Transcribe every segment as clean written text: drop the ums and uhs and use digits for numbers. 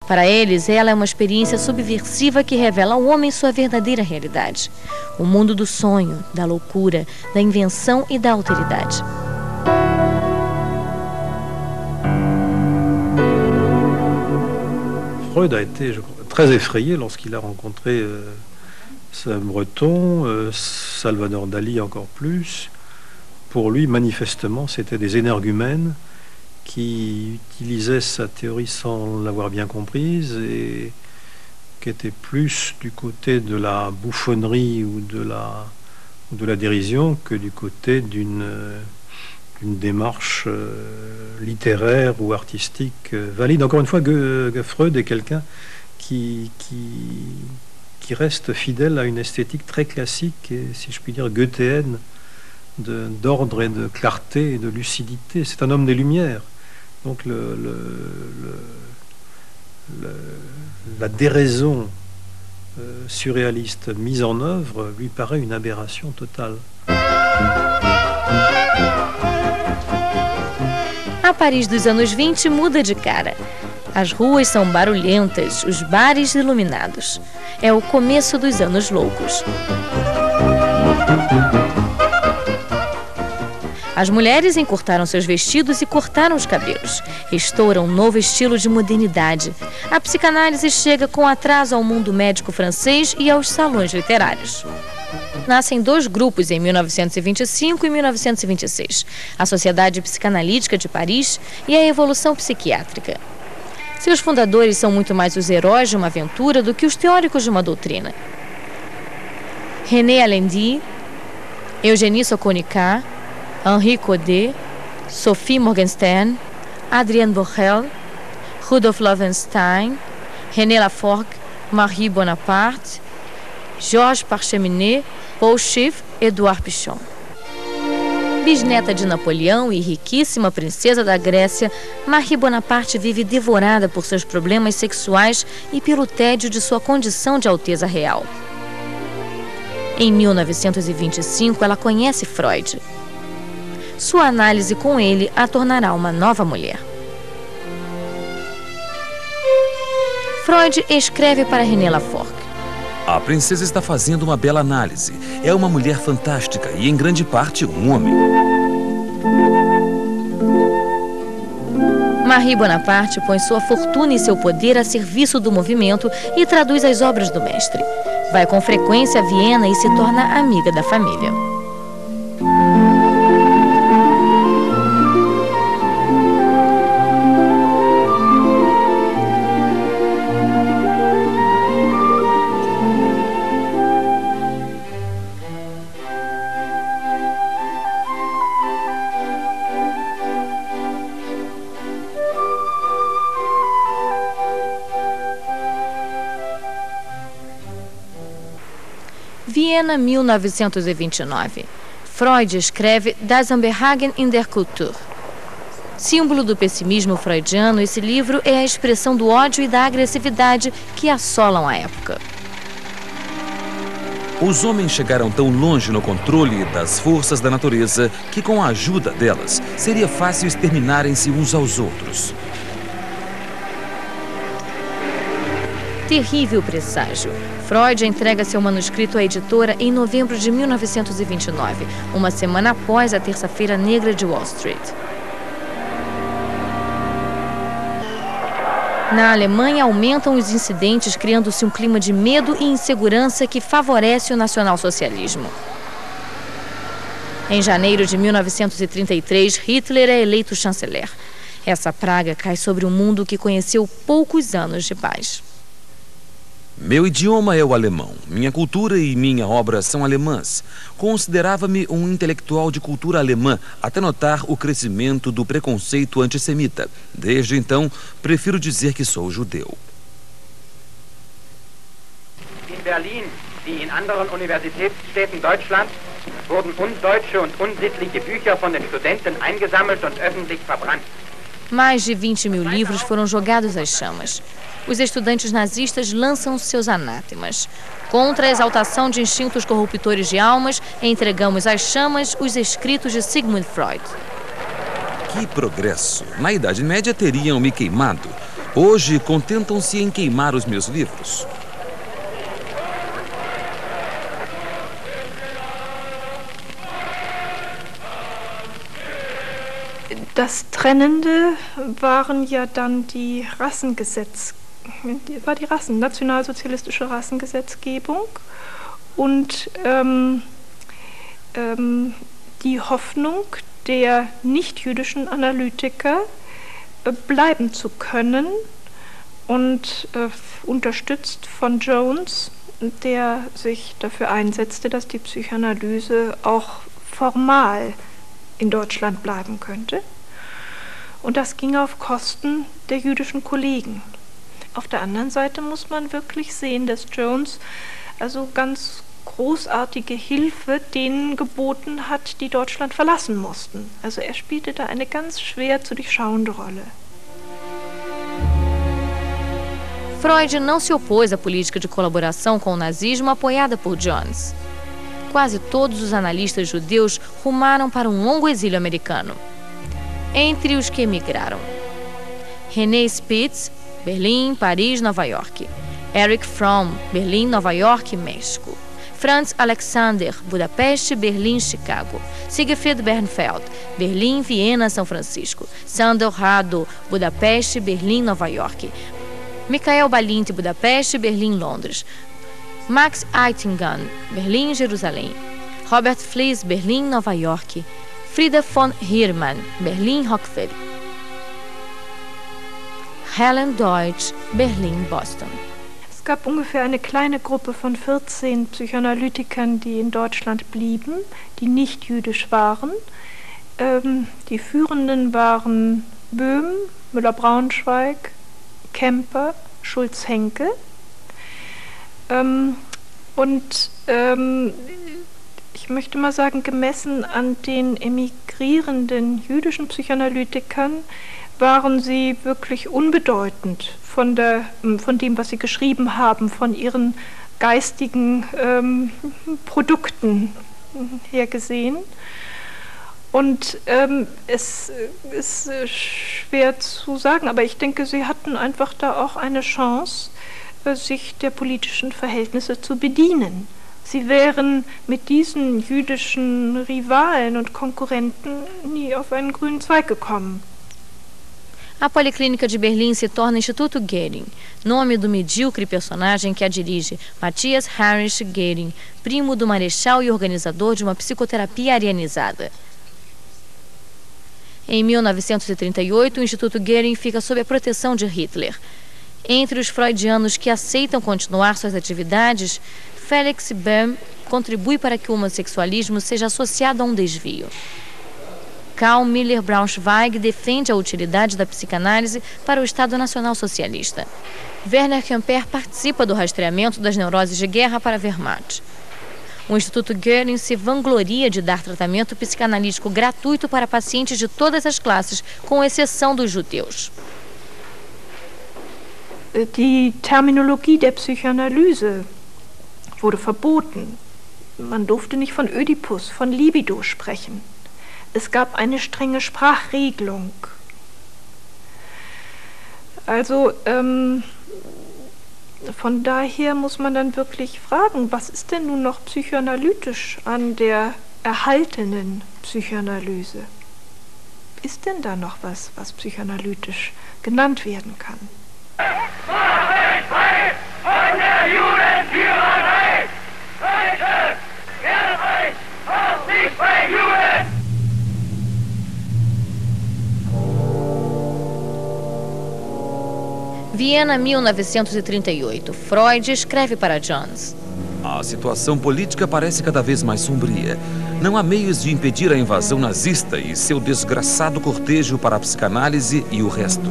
Para eles, ela é uma experiência subversiva que revela ao homem sua verdadeira realidade. O mundo do sonho, da loucura, da invenção e da alteridade. Freud a été très effrayé lorsqu'il a rencontré Breton, Salvador Dali encore plus. Pour lui, manifestement, c'était des énergumènes qui utilisaient sa théorie sans l'avoir bien comprise et qui étaient plus du côté de la bouffonnerie ou de la dérision que du côté d'une démarche littéraire ou artistique valide. Encore une fois, Freud est quelqu'un qui reste fidèle à une esthétique très classique et, si je puis dire, goethéenne, d'ordre et de clarté et de lucidité. C'est un homme des Lumières. Donc la déraison surréaliste mise en œuvre lui paraît une aberration totale. A Paris dos anos 20 muda de cara. As ruas são barulhentas, os bares iluminados. É o começo dos anos loucos. As mulheres encurtaram seus vestidos e cortaram os cabelos. Estoura um novo estilo de modernidade. A psicanálise chega com atraso ao mundo médico francês e aos salões literários. Nascem dois grupos em 1925 e 1926, a Sociedade Psicanalítica de Paris e a Evolução Psiquiátrica. Seus fundadores são muito mais os heróis de uma aventura do que os teóricos de uma doutrina. René Alendi, Eugénie Sokonika, Henri Codet, Sophie Morgenstern, Adrienne Borel, Rudolf Loewenstein, René Laforgue, Marie Bonaparte, Georges Parcheminet, Paul Schiff e Edouard Pichon. Bisneta de Napoleão e riquíssima princesa da Grécia, Marie Bonaparte vive devorada por seus problemas sexuais e pelo tédio de sua condição de alteza real. Em 1925, ela conhece Freud. Sua análise com ele a tornará uma nova mulher. Freud escreve para René Laforgue: a princesa está fazendo uma bela análise. É uma mulher fantástica e, em grande parte, um homem. Marie Bonaparte põe sua fortuna e seu poder a serviço do movimento e traduz as obras do mestre. Vai com frequência a Viena e se torna amiga da família. Viena, 1929. Freud escreve Das Unbehagen in der Kultur. Símbolo do pessimismo freudiano, esse livro é a expressão do ódio e da agressividade que assolam a época. Os homens chegaram tão longe no controle das forças da natureza que, com a ajuda delas, seria fácil exterminarem-se uns aos outros. Terrível presságio. Freud entrega seu manuscrito à editora em novembro de 1929, uma semana após a Terça-feira Negra de Wall Street. Na Alemanha, aumentam os incidentes, criando-se um clima de medo e insegurança que favorece o nacionalsocialismo. Em janeiro de 1933, Hitler é eleito chanceler. Essa praga cai sobre um mundo que conheceu poucos anos de paz. Meu idioma é o alemão. Minha cultura e minha obra são alemãs. Considerava-me um intelectual de cultura alemã até notar o crescimento do preconceito antissemita. Desde então, prefiro dizer que sou judeu. In Berlin, wie in anderen Universitätsstädten Deutschlands, wurden undeutsche und unsittliche Bücher von den Studenten eingesammelt und öffentlich verbrannt. Mais de 20 mil livros foram jogados às chamas. Os estudantes nazistas lançam seus anátemas. Contra a exaltação de instintos corruptores de almas, entregamos às chamas os escritos de Sigmund Freud. Que progresso! Na Idade Média teriam me queimado. Hoje contentam-se em queimar os meus livros. Das Trennende waren ja dann die nationalsozialistische Rassengesetzgebung und die Hoffnung der nicht-jüdischen Analytiker, bleiben zu können und unterstützt von Jones, der sich dafür einsetzte, dass die Psychoanalyse auch formal in Deutschland bleiben könnte. Und das ging auf Kosten der jüdischen Kollegen. Auf der anderen Seite muss man wirklich sehen, dass Jones also ganz großartige Hilfe denen geboten hat, die Deutschland verlassen mussten. Also er spielte da eine ganz schwer zu durchschauende Rolle. Freud não se opôs à política de colaboração com o nazismo apoiada por Jones. Quase todos os analistas judeus rumaram para um longo exílio americano. Entre os que emigraram: René Spitz, Berlim, Paris, Nova York; Erich Fromm, Berlim, Nova York, México; Franz Alexander, Budapeste, Berlim, Chicago; Siegfried Bernfeld, Berlim, Viena, São Francisco; Sandor Rado, Budapeste, Berlim, Nova York; Michael Balint, Budapeste, Berlim, Londres; Max Eitingan, Berlim, Jerusalém; Robert Flies, Berlim, Nova York; Frieda von Hirmann, Berlin, Rockville; Helen Deutsch, Berlin, Boston. Es gab ungefähr eine kleine Gruppe von 14 Psychoanalytikern, die in Deutschland blieben, die nicht jüdisch waren. Die Führenden waren Böhm, Müller-Braunschweig, Kemper, Schulz-Henke. Ich möchte mal sagen, gemessen an den emigrierenden jüdischen Psychoanalytikern waren sie wirklich unbedeutend von dem, was sie geschrieben haben, von ihren geistigen Produkten her gesehen. Und es ist schwer zu sagen, aber ich denke, sie hatten einfach da auch eine Chance, sich der politischen Verhältnisse zu bedienen. Sie wären mit diesen jüdischen Rivalen und Konkurrenten nie auf einen grünen Zweig gekommen. A Policlínica de Berlim se torna Instituto Goering, nome do medíocre personagem que a dirige, Matthias Heinrich Goering, primo do marechal e organizador de uma psicoterapia arianizada. Em 1938, o Instituto Goering fica sob a proteção de Hitler. Entre os freudianos que aceitam continuar suas atividades, Felix Böhm contribui para que o homossexualismo seja associado a um desvio. Karl Miller Braunschweig defende a utilidade da psicanálise para o Estado Nacional Socialista. Werner Kemper participa do rastreamento das neuroses de guerra para a Wehrmacht. O Instituto Goering se vangloria de dar tratamento psicanalítico gratuito para pacientes de todas as classes, com exceção dos judeus. Die Terminologie der Psychoanalyse wurde verboten. Man durfte nicht von Ödipus, von Libido sprechen. Es gab eine strenge Sprachregelung. Also von daher muss man dann wirklich fragen, was ist denn nun noch psychoanalytisch an der erhaltenen Psychoanalyse? Ist denn da noch was, was psychoanalytisch genannt werden kann? Von der Judenführerei! Leute, wehrt euch! Auf nicht bei Juden! Viena, 1938. Freud escreve para Jones. A situação política parece cada vez mais sombria. Não há meios de impedir a invasão nazista e seu desgraçado cortejo para a psicanálise e o resto.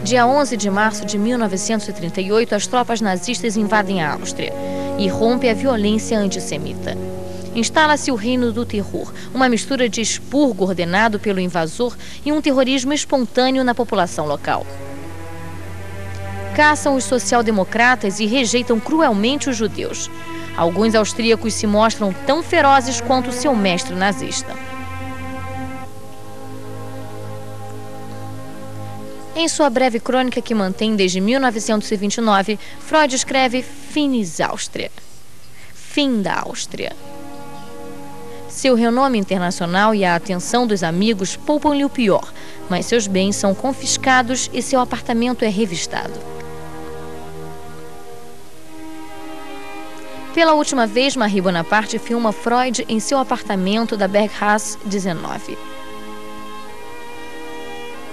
Dia 11 de março de 1938, as tropas nazistas invadem a Áustria e rompe a violência antissemita. Instala-se o reino do terror, uma mistura de expurgo ordenado pelo invasor e um terrorismo espontâneo na população local. Caçam os social-democratas e rejeitam cruelmente os judeus. Alguns austríacos se mostram tão ferozes quanto seu mestre nazista. Em sua breve crônica que mantém desde 1929, Freud escreve Finis Austria, fim da Áustria. Seu renome internacional e a atenção dos amigos poupam-lhe o pior, mas seus bens são confiscados e seu apartamento é revistado. Pela última vez, Marie Bonaparte filma Freud em seu apartamento da Bergstraße 19.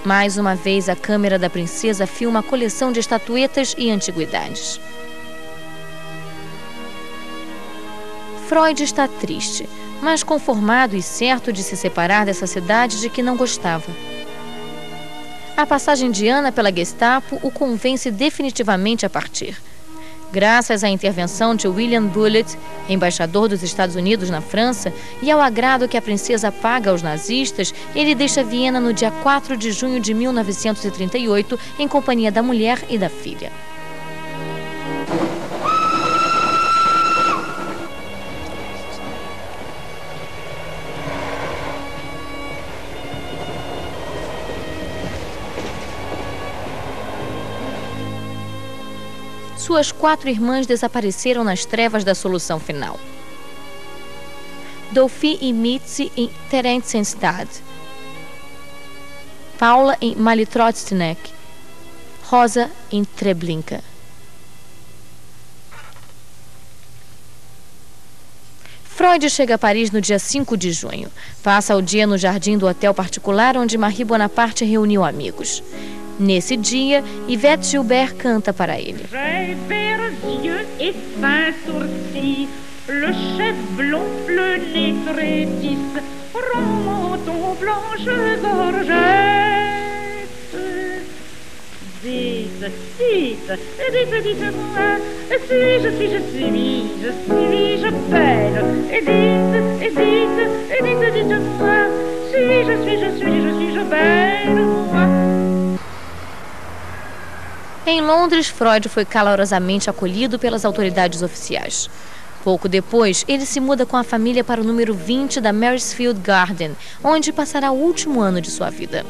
Mais uma vez, a câmera da princesa filma a coleção de estatuetas e antiguidades. Freud está triste, mas conformado e certo de se separar dessa cidade de que não gostava. A passagem de Ana pela Gestapo o convence definitivamente a partir. Graças à intervenção de William Bullitt, embaixador dos Estados Unidos na França, e ao agrado que a princesa paga aos nazistas, ele deixa Viena no dia 4 de junho de 1938, em companhia da mulher e da filha. Suas 4 irmãs desapareceram nas trevas da solução final. Dolphy e Mitzi em Theresienstadt, Paula em Malitrostnek, Rosa em Treblinka. Freud chega a Paris no dia 5 de junho. Passa o dia no jardim do hotel particular onde Marie Bonaparte reuniu amigos. Nesse dia, Yvette Gilbert canta para ele. Le chef blond, le nez très tisse, remonton blanche gorgette. Dites, dites, dites, dites-moi, suis-je belle? Et dites, dites, dites-moi, suis-je belle, moi? Em Londres, Freud foi calorosamente acolhido pelas autoridades oficiais. Pouco depois, ele se muda com a família para o número 20 da Maresfield Garden, onde passará o último ano de sua vida.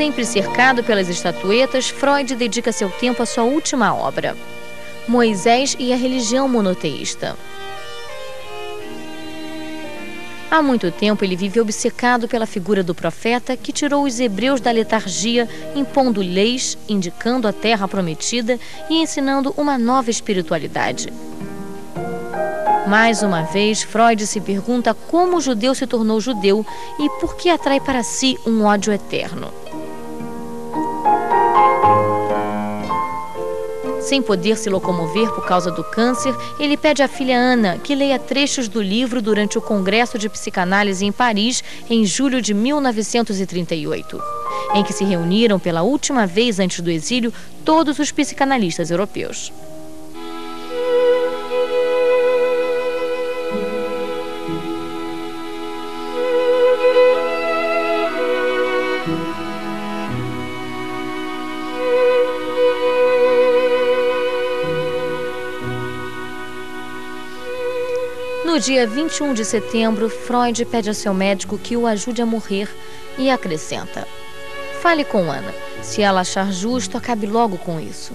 Sempre cercado pelas estatuetas, Freud dedica seu tempo à sua última obra, Moisés e a religião monoteísta. Há muito tempo ele vive obcecado pela figura do profeta que tirou os hebreus da letargia, impondo leis, indicando a terra prometida e ensinando uma nova espiritualidade. Mais uma vez, Freud se pergunta como o judeu se tornou judeu e por que atrai para si um ódio eterno. Sem poder se locomover por causa do câncer, ele pede à filha Ana que leia trechos do livro durante o Congresso de Psicanálise em Paris, em julho de 1938, em que se reuniram pela última vez antes do exílio todos os psicanalistas europeus. No dia 21 de setembro, Freud pede ao seu médico que o ajude a morrer e acrescenta: fale com Ana. Se ela achar justo, acabe logo com isso.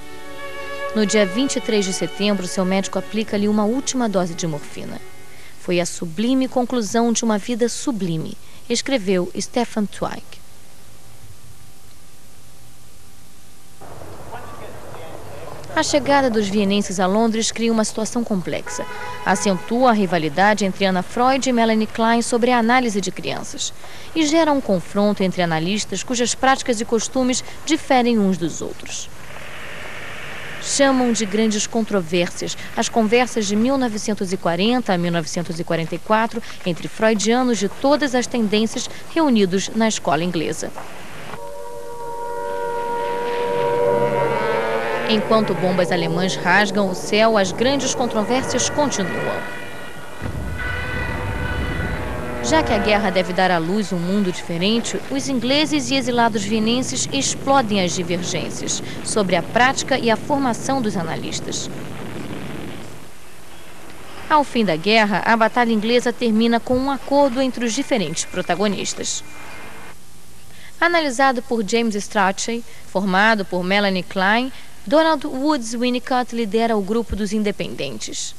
No dia 23 de setembro, seu médico aplica-lhe uma última dose de morfina. Foi a sublime conclusão de uma vida sublime, escreveu Stefan Zweig. A chegada dos vienenses a Londres cria uma situação complexa. Acentua a rivalidade entre Anna Freud e Melanie Klein sobre a análise de crianças e gera um confronto entre analistas cujas práticas e costumes diferem uns dos outros. Chamam de grandes controvérsias as conversas de 1940 a 1944 entre freudianos de todas as tendências reunidos na escola inglesa. Enquanto bombas alemãs rasgam o céu, as grandes controvérsias continuam. Já que a guerra deve dar à luz um mundo diferente, os ingleses e exilados vienenses explodem as divergências sobre a prática e a formação dos analistas. Ao fim da guerra, a batalha inglesa termina com um acordo entre os diferentes protagonistas. Analisado por James Strachey, formado por Melanie Klein, Donald Woods Winnicott lidera o grupo dos independentes.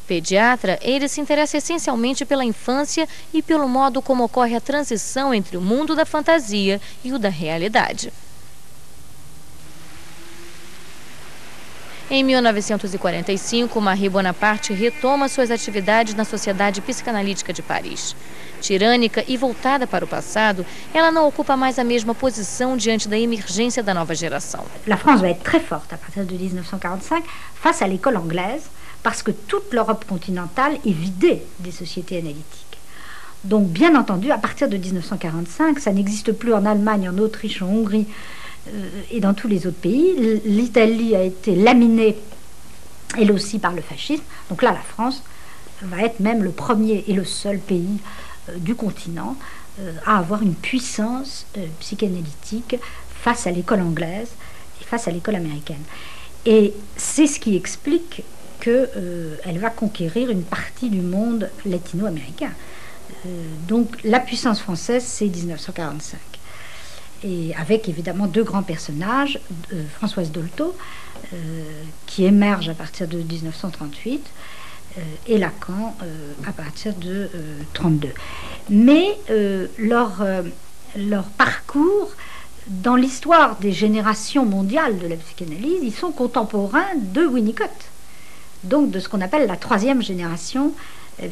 Pediatra, ele se interessa essencialmente pela infância e pelo modo como ocorre a transição entre o mundo da fantasia e o da realidade. Em 1945, Marie Bonaparte retoma suas atividades na Sociedade Psicanalítica de Paris. Tirânica e voltada para o passado, ela não ocupa mais a mesma posição diante da emergência da nova geração. La France va être très forte à partir de 1945 face à l'école anglaise, parce que toute l'Europe continentale est vidée des sociétés analytiques. Donc, bien entendu, à partir de 1945, ça n'existe plus en Allemagne, en Autriche, en Hongrie et dans tous les autres pays. L'Italie a été laminée, elle aussi, par le fascisme. Donc là, la France va être même le premier et le seul pays du continent à avoir une puissance psychanalytique face à l'école anglaise et face à l'école américaine. Et c'est ce qui explique qu'elle va conquérir une partie du monde latino-américain. Donc la puissance française, c'est 1945. Et avec évidemment deux grands personnages, Françoise Dolto, qui émerge à partir de 1938, et Lacan à partir de 1932. Mais leur parcours, dans l'histoire des générations mondiales de la psychanalyse, ils sont contemporains de Winnicott, donc de ce qu'on appelle la troisième génération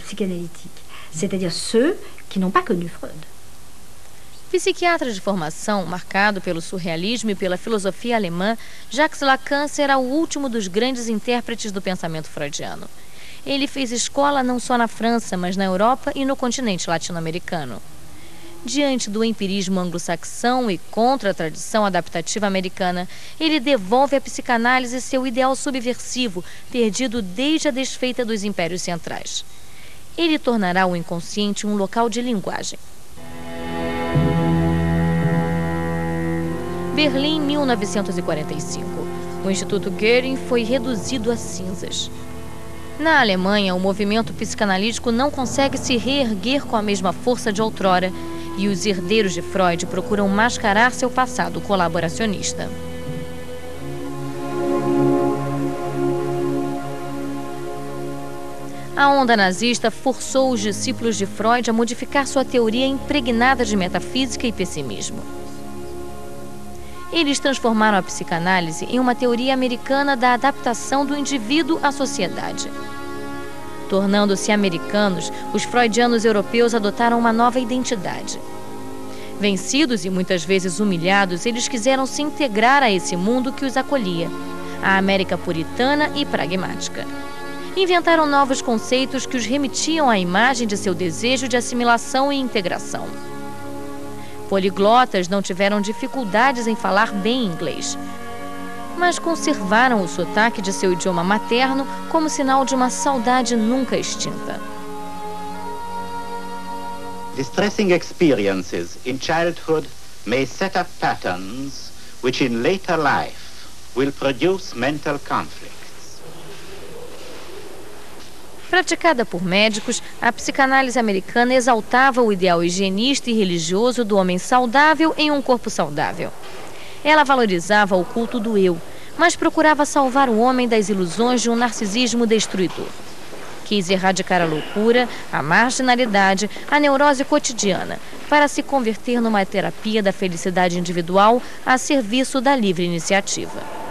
psychanalytique, c'est-à-dire ceux qui n'ont pas connu Freud. Psiquiatra de formação, marcado pelo surrealismo e pela filosofia alemã, Jacques Lacan será o último dos grandes intérpretes do pensamento freudiano. Ele fez escola não só na França, mas na Europa e no continente latino-americano. Diante do empirismo anglo-saxão e contra a tradição adaptativa americana, ele devolve à psicanálise seu ideal subversivo, perdido desde a desfeita dos impérios centrais. Ele tornará o inconsciente um local de linguagem. Berlim, 1945. O Instituto Goering foi reduzido a cinzas. Na Alemanha, o movimento psicanalítico não consegue se reerguer com a mesma força de outrora e os herdeiros de Freud procuram mascarar seu passado colaboracionista. A onda nazista forçou os discípulos de Freud a modificar sua teoria impregnada de metafísica e pessimismo. Eles transformaram a psicanálise em uma teoria americana da adaptação do indivíduo à sociedade. Tornando-se americanos, os freudianos europeus adotaram uma nova identidade. Vencidos e muitas vezes humilhados, eles quiseram se integrar a esse mundo que os acolhia, a América puritana e pragmática. Inventaram novos conceitos que os remetiam à imagem de seu desejo de assimilação e integração. Poliglotas não tiveram dificuldades em falar bem inglês, mas conservaram o sotaque de seu idioma materno como sinal de uma saudade nunca extinta. Distressing experiences in childhood may set up patterns which in later life will produce mental conflicts. Praticada por médicos, a psicanálise americana exaltava o ideal higienista e religioso do homem saudável em um corpo saudável. Ela valorizava o culto do eu, mas procurava salvar o homem das ilusões de um narcisismo destruidor. Quis erradicar a loucura, a marginalidade, a neurose cotidiana, para se converter numa terapia da felicidade individual a serviço da livre iniciativa.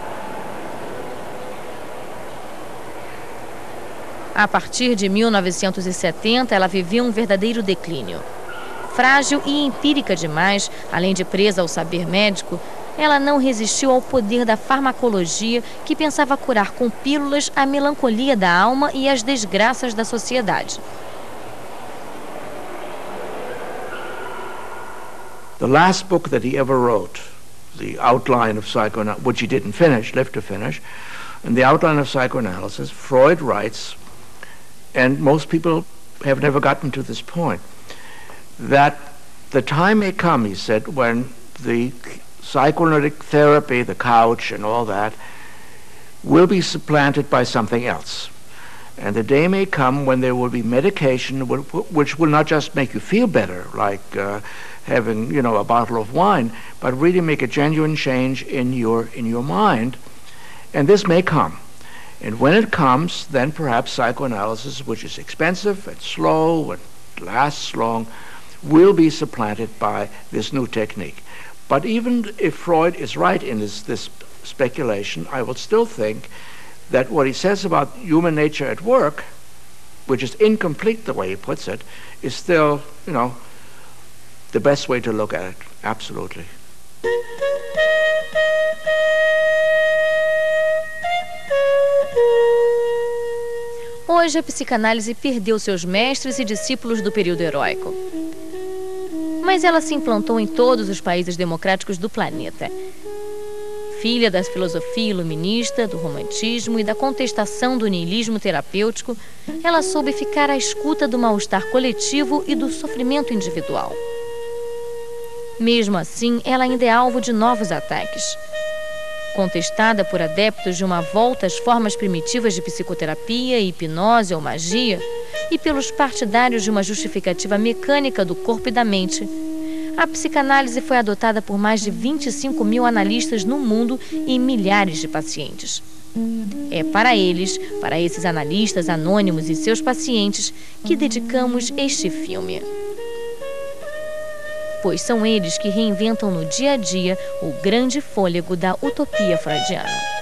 A partir de 1970, ela vivia um verdadeiro declínio. Frágil e empírica demais, além de presa ao saber médico, ela não resistiu ao poder da farmacologia que pensava curar com pílulas a melancolia da alma e as desgraças da sociedade. The last book that he ever wrote, the outline of psychoanalysis, which he didn't finish, lived to finish, in the outline of psychoanalysis, Freud writes, and most people have never gotten to this point, that the time may come, he said, when the psychoanalytic therapy, the couch and all that, will be supplanted by something else. And the day may come when there will be medication which will not just make you feel better, like having, you know, a bottle of wine, but really make a genuine change in your mind. And this may come. And when it comes, then perhaps psychoanalysis, which is expensive and slow and lasts long, will be supplanted by this new technique. But even if Freud is right in this speculation, I will still think that what he says about human nature at work, which is incomplete the way he puts it, is still, you know, the best way to look at it. Absolutely. Hoje, a psicanálise perdeu seus mestres e discípulos do período heróico. Mas ela se implantou em todos os países democráticos do planeta. Filha da filosofia iluminista, do romantismo e da contestação do niilismo terapêutico, ela soube ficar à escuta do mal-estar coletivo e do sofrimento individual. Mesmo assim, ela ainda é alvo de novos ataques. Contestada por adeptos de uma volta às formas primitivas de psicoterapia, hipnose ou magia, e pelos partidários de uma justificativa mecânica do corpo e da mente, a psicanálise foi adotada por mais de 25 mil analistas no mundo e milhares de pacientes. É para eles, para esses analistas anônimos e seus pacientes, que dedicamos este filme. Pois são eles que reinventam no dia a dia o grande fôlego da utopia freudiana.